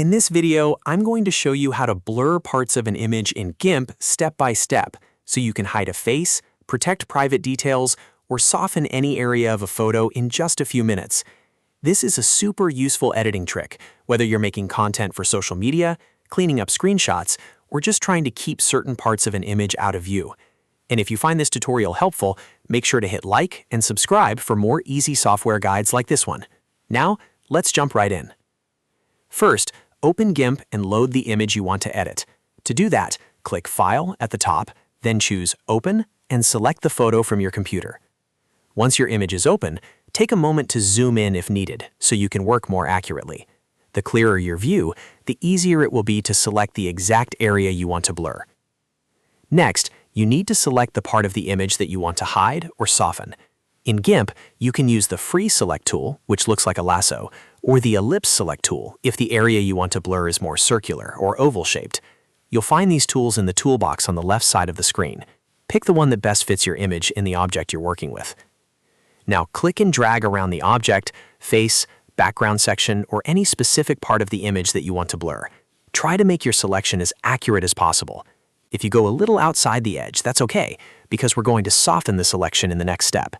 In this video, I'm going to show you how to blur parts of an image in GIMP step by step so you can hide a face, protect private details, or soften any area of a photo in just a few minutes. This is a super useful editing trick, whether you're making content for social media, cleaning up screenshots, or just trying to keep certain parts of an image out of view. And if you find this tutorial helpful, make sure to hit like and subscribe for more easy software guides like this one. Now, let's jump right in. First, open GIMP and load the image you want to edit. To do that, click File at the top, then choose Open and select the photo from your computer. Once your image is open, take a moment to zoom in if needed so you can work more accurately. The clearer your view, the easier it will be to select the exact area you want to blur. Next, you need to select the part of the image that you want to hide or soften. In GIMP, you can use the Free Select tool, which looks like a lasso, or the Ellipse Select tool if the area you want to blur is more circular or oval-shaped. You'll find these tools in the toolbox on the left side of the screen. Pick the one that best fits your image in the object you're working with. Now click and drag around the object, face, background section, or any specific part of the image that you want to blur. Try to make your selection as accurate as possible. If you go a little outside the edge, that's okay, because we're going to soften the selection in the next step.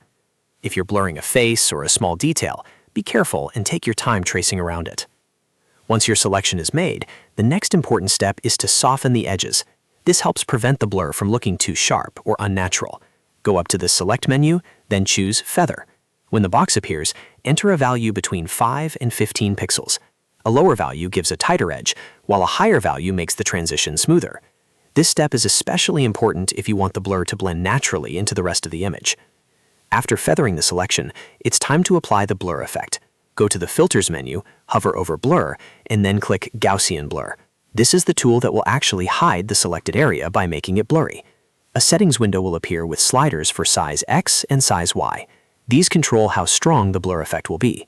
If you're blurring a face or a small detail, be careful and take your time tracing around it. Once your selection is made, the next important step is to soften the edges. This helps prevent the blur from looking too sharp or unnatural. Go up to the Select menu, then choose Feather. When the box appears, enter a value between 5 and 15 pixels. A lower value gives a tighter edge, while a higher value makes the transition smoother. This step is especially important if you want the blur to blend naturally into the rest of the image. After feathering the selection, it's time to apply the blur effect. Go to the Filters menu, hover over Blur, and then click Gaussian Blur. This is the tool that will actually hide the selected area by making it blurry. A settings window will appear with sliders for size X and size Y. These control how strong the blur effect will be.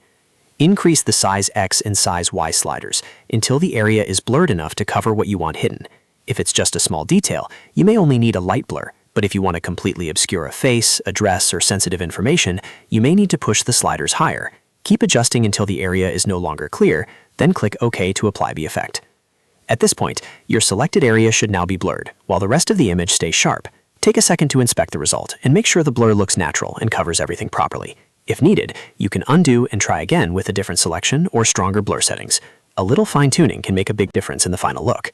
Increase the size X and size Y sliders until the area is blurred enough to cover what you want hidden. If it's just a small detail, you may only need a light blur. But if you want to completely obscure a face, a dress, or sensitive information, you may need to push the sliders higher. Keep adjusting until the area is no longer clear, then click OK to apply the effect. At this point, your selected area should now be blurred, while the rest of the image stays sharp. Take a second to inspect the result and make sure the blur looks natural and covers everything properly. If needed, you can undo and try again with a different selection or stronger blur settings. A little fine-tuning can make a big difference in the final look.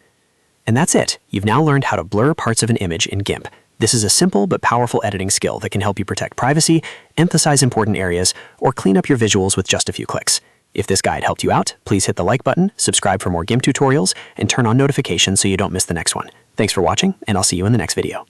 And that's it. You've now learned how to blur parts of an image in GIMP. This is a simple but powerful editing skill that can help you protect privacy, emphasize important areas, or clean up your visuals with just a few clicks. If this guide helped you out, please hit the like button, subscribe for more GIMP tutorials, and turn on notifications so you don't miss the next one. Thanks for watching, and I'll see you in the next video.